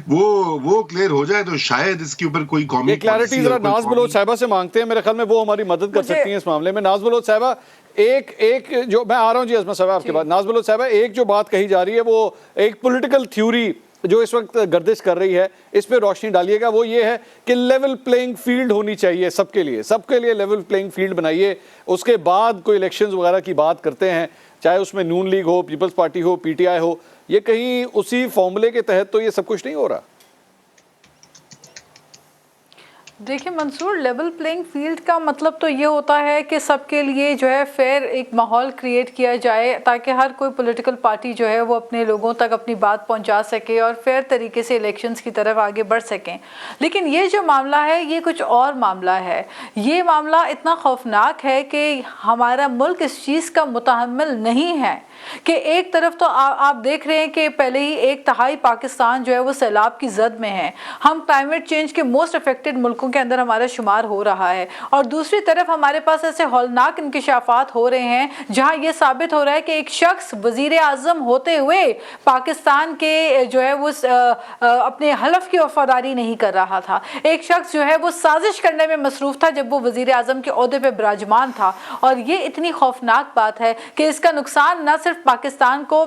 वो क्लियर हो जाए तो शायद इसके ऊपर कोई कौमी क्लैरिटी जरा नाज बलोच साहिबा से मांगते हैं, मेरे ख्याल में वो हमारी मदद कर सकती हैं इस मामले में। नाज बलोच साहिबा, एक जो मैं आ रहा हूं जी अजमा साहब आपके बाद। नाज बलोच साहिबा, एक जो बात कही जा रही है वो एक पॉलिटिकल थ्योरी जो इस वक्त गर्दिश कर रही है, इस पे रोशनी डालिएगा। वो ये है कि लेवल प्लेइंग फील्ड होनी चाहिए सबके लिए लेवल प्लेइंग फील्ड बनाइए, उसके बाद कोई इलेक्शंस वगैरह की बात करते हैं, चाहे उसमें नून लीग हो, पीपल्स पार्टी हो, पीटीआई हो। ये कहीं उसी फॉर्मूले के तहत तो ये सब कुछ नहीं हो रहा। देखिए मंसूर, लेवल प्लेइंग फील्ड का मतलब तो ये होता है कि सबके लिए जो है फेयर एक माहौल क्रिएट किया जाए ताकि हर कोई पॉलिटिकल पार्टी जो है वो अपने लोगों तक अपनी बात पहुंचा सके और फेयर तरीके से इलेक्शंस की तरफ आगे बढ़ सकें। लेकिन ये जो मामला है ये कुछ और मामला है। ये मामला इतना खौफनाक है कि हमारा मुल्क इस चीज़ का मुतहम्मिल नहीं है कि एक तरफ तो आप देख रहे हैं कि पहले ही 1/3 पाकिस्तान जो है वो सैलाब की जद में है। हम क्लाइमेट चेंज के मोस्ट अफेक्टेड मुल्कों के अंदर हमारा शुमार हो रहा है और दूसरी तरफ हमारे पास ऐसे हौलनाक इंकिशाफात हो रहे हैं जहां ये साबित हो रहा है कि एक शख्स वजीर आज़म होते हुए पाकिस्तान के जो है वो अपने हलफ की वफादारी नहीं कर रहा था। एक शख्स जो है वो साजिश करने में मसरूफ था जब वो वजीर आज़म के ओहदे पे विराजमान था। और ये इतनी खौफनाक बात है कि इसका नुकसान न सिर्फ पाकिस्तान को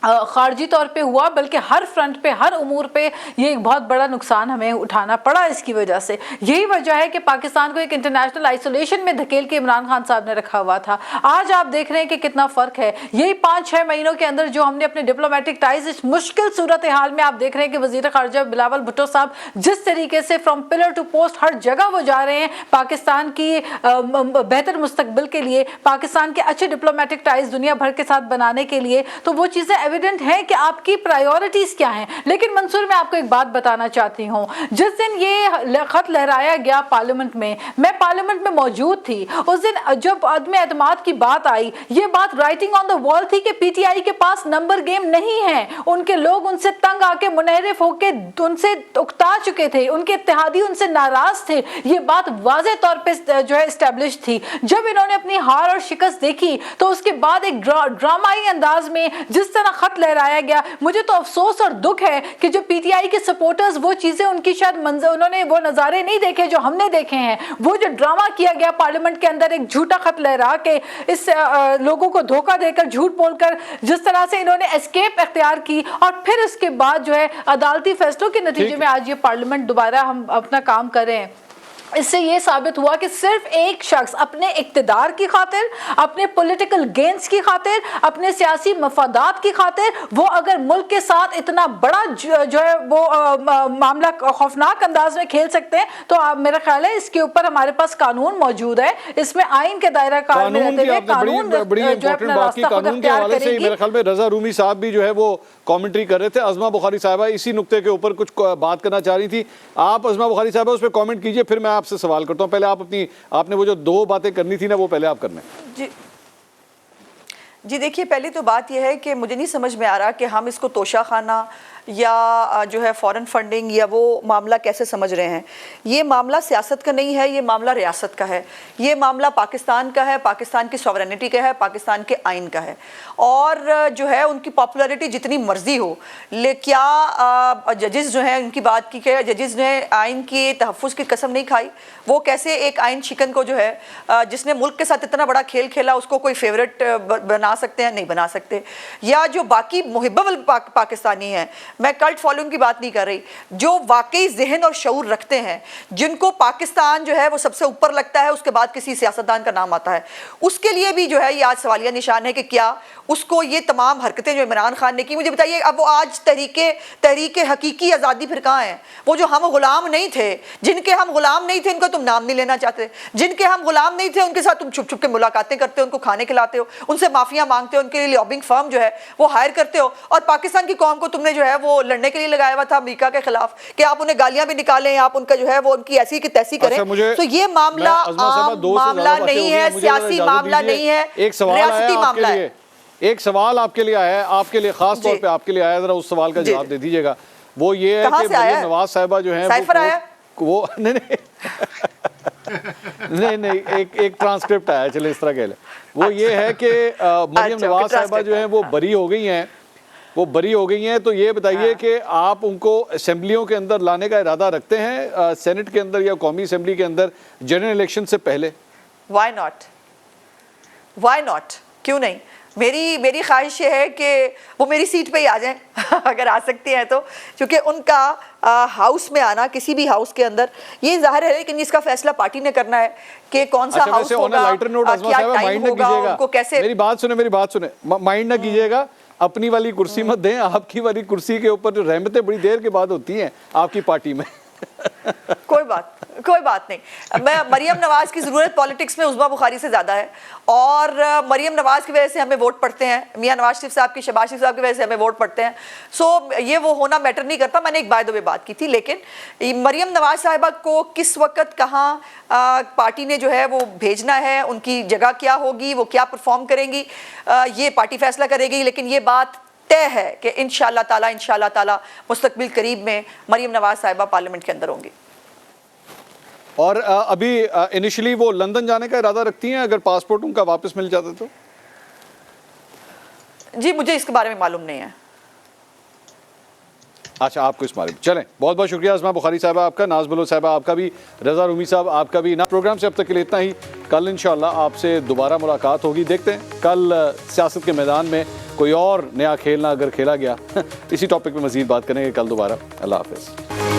खारजी तौर पे हुआ बल्कि हर फ्रंट पे, हर उमूर पे ये एक बहुत बड़ा नुकसान हमें उठाना पड़ा इसकी वजह से। यही वजह है कि पाकिस्तान को एक इंटरनेशनल आइसोलेशन में धकेल के इमरान खान साहब ने रखा हुआ था। आज आप देख रहे हैं कि कितना फ़र्क है। यही 5-6 महीनों के अंदर जो हमने अपने डिप्लोमेटिक टाइज इस मुश्किल सूरत हाल में, आप देख रहे हैं कि वज़ीर ख़ारिजा बिलावल भुट्टो साहब जिस तरीके से फ्रॉम पिलर टू पोस्ट हर जगह वो जा रहे हैं पाकिस्तान की बेहतर मुस्तकबिल के लिए, पाकिस्तान के अच्छे डिप्लोमेटिक टाइज दुनिया भर के साथ बनाने के लिए, तो वो चीज़ें एविडेंट है कि आपकी प्रायोरिटीज क्या हैं। लेकिन मंसूर, मैं आपको एक बात बताना चाहती हूँ, जिस दिन ये खत लहराया गया पार्लियामेंट में, मैं पार्लियामेंट में मौजूद थी। उस दिन जब अदम एतमाद की बात आई, ये बात राइटिंग ऑन द वॉल थी कि पीटीआई के पास नंबर गेम नहीं है। उनके लोग उनसे तंग आके मुनहरिफ होके उनसे उकता चुके थे, उनके इत्तेहादी उनसे नाराज थे। ये बात वाज़े तौर पे जो है एस्टेब्लिश थी। जब इन्होंने अपनी हार और शिकस्त देखी तो उसके बाद एक ड्रामाई अंदाज में जिस तरह खत लहराया गया, मुझे तो अफसोस और दुख है कि जो पीटीआई के सपोर्टर्स वो चीजें उनकी शायद मंजर, उन्होंने वो नज़ारे नहीं देखे जो हमने देखे हैं। वो जो ड्रामा किया गया पार्लियामेंट के अंदर, एक झूठा खत लहरा के इस लोगों को धोखा देकर, झूठ बोलकर जिस तरह से इन्होंने एस्केप अख्तियार की, और फिर उसके बाद जो है अदालती फैसलों के नतीजे में आज ये पार्लियामेंट दोबारा हम अपना काम कर रहे हैं। इससे ये साबित हुआ कि सिर्फ एक शख्स अपने इक्तदार की खातिर, अपने पॉलिटिकल गेन्स की खातिर, अपने सियासी मफादात की खातिर वो अगर मुल्क के साथ इतना बड़ा जो है वो मामला खौफनाक अंदाज में खेल सकते हैं, तो आप, मेरा ख्याल है इसके ऊपर हमारे पास कानून मौजूद है। इसमें आइन के दायरा कार में रहते हुए कानून बड़ी इंपॉर्टेंट बात की, कानून के हवाले से मेरे ख्याल में रजा रूमी साहब भी जो है वो कमेंट्री कर रहे थे। अज़मा बुखारी साहिबा इसी नुक्ते के ऊपर कुछ बात करना चाह रही थी। आप अज़मा बुखारी साहिबा उस पर कमेंट कीजिए, फिर मैं आपसे सवाल करता हूं। पहले आप आपने वो जो 2 बातें करनी थी ना, वो पहले आप करने। जी देखिए, पहली तो बात यह है कि मुझे नहीं समझ में आ रहा कि हम इसको तोशाखाना या जो है फॉरेन फंडिंग या वो मामला कैसे समझ रहे हैं। ये मामला सियासत का नहीं है, ये मामला रियासत का है, ये मामला पाकिस्तान का है, पाकिस्तान की सॉवरेनिटी का है, पाकिस्तान के आइन का है। और जो है उनकी पॉपुलैरिटी जितनी मर्जी हो, ले क्या जजेस जो हैं उनकी बात की, क्या जजेस ने आइन के तहफ़्फ़ुज़ की कसम नहीं खाई? वो कैसे एक आइन शिकन को जो है जिसने मुल्क के साथ इतना बड़ा खेल खेला उसको कोई फेवरेट बना सकते हैं? नहीं बना सकते। या जो बाकी मुहिब्बल पाकिस्तानी हैं, मैं कल्ट फॉलोइंग की बात नहीं कर रही, जो वाकई जहन और शऊर रखते हैं, जिनको पाकिस्तान जो है वो सबसे ऊपर लगता है, उसके बाद किसी सियासतदान का नाम आता है, उसके लिए भी जो है ये आज सवालिया निशान है कि क्या उसको ये तमाम हरकतें जो इमरान खान ने की, मुझे बताइए अब वो आज तहरीके हकीकी आज़ादी फिर कहाँ हैं? वो जो हम गुलाम नहीं थे, जिनके हम गुलाम नहीं थे, इनका तुम नाम नहीं लेना चाहते। जिनके हम गुलाम नहीं थे उनके साथ तुम छुप छुप के मुलाकातें करते हो, उनको खाने खिलाते हो, उनसे माफिया मांगते हो, उनके लिए लॉबिंग फर्म जो है वो हायर करते हो, और पाकिस्तान की कौम को तुमने जो है वो लड़ने के लिए लगाया हुआ था अमेरिका के खिलाफ कि आप उन्हें गालियां भी निकालें, आप उनका जो है वो उनकी ऐसी की तैसी करें। तो ये मामला आम मामला नहीं है, सियासी मामला नहीं है, रियासती मामला है। एक सवाल आपके लिए आया है, आपके लिए खास तौर पे आपके लिए आया, जरा उस सवाल का जवाब दे दीजिएगा। वो ये है कि मरियम नवाज साहिबा जो है वो नहीं एक ट्रांसक्रिप्ट आया, चले इस तरह कह ले। वो ये है कि मरियम नवाज साहिबा जो है वो बरी हो गई हैं, तो ये बताइए कि आप उनको असेंबलियों के अंदर लाने का इरादा रखते हैं, सेनेट के अंदर या कौमी असेंबली के अंदर जनरल इलेक्शन से पहले? व्हाई नॉट, क्यों नहीं। मेरी ख्वाहिश ये है कि वो मेरी सीट पे ही आ जाएं अगर आ सकती हैं तो, क्योंकि उनका हाउस में आना, किसी भी हाउस के अंदर, ये जाहिर है लेकिन इसका फैसला पार्टी ने करना है कि कौन सा हाउस होगा, क्या टाइम होगा, उनको कैसे। मेरी बात सुने, माइंड ना कीजिएगा, अपनी वाली कुर्सी मत दें, आपकी वाली कुर्सी के ऊपर जो रहमतें बड़ी देर के बाद होती हैं आपकी पार्टी में। कोई बात नहीं। मैं मरियम नवाज की ज़रूरत पॉलिटिक्स में उज़मा बुखारी से ज़्यादा है, और मरियम नवाज की वजह से हमें वोट पड़ते हैं, मियां नवाज शरीफ साहब की, शहबाज शरीफ साहब की वजह से हमें वोट पड़ते हैं। सो ये वो होना मैटर नहीं करता। मैंने एक बाय द वे बात की थी, लेकिन मरियम नवाज साहिबा को किस वक्त कहाँ पार्टी ने जो है वो भेजना है, उनकी जगह क्या होगी, वो क्या परफॉर्म करेंगी, ये पार्टी फैसला करेगी। लेकिन ये बात तय है कि इंशाअल्लाह ताला मुस्तकबिल करीब में मरियम नवाज साहिबा पार्लियामेंट के अंदर होंगी। और अभी इनिशियली वो लंदन जाने का इरादा रखती हैं अगर पासपोर्ट उनका वापस मिल जाता तो? जी मुझे इसके बारे में मालूम नहीं है। अच्छा, आपको इस बारे में। चलें, बहुत बहुत शुक्रिया उज़मा बुखारी साहबा आपका, नाज बलोच साहबा आपका भी, रज़ा रूमी साहब आपका भी। ना प्रोग्राम से अब तक के लिए इतना ही। कल इंशाअल्लाह आपसे दोबारा मुलाकात होगी। देखते हैं कल सियासत के मैदान में कोई और नया खेल ना अगर खेला गया इसी टॉपिक पे मज़ीद बात करेंगे कल दोबारा। अल्लाह हाफ़िज़।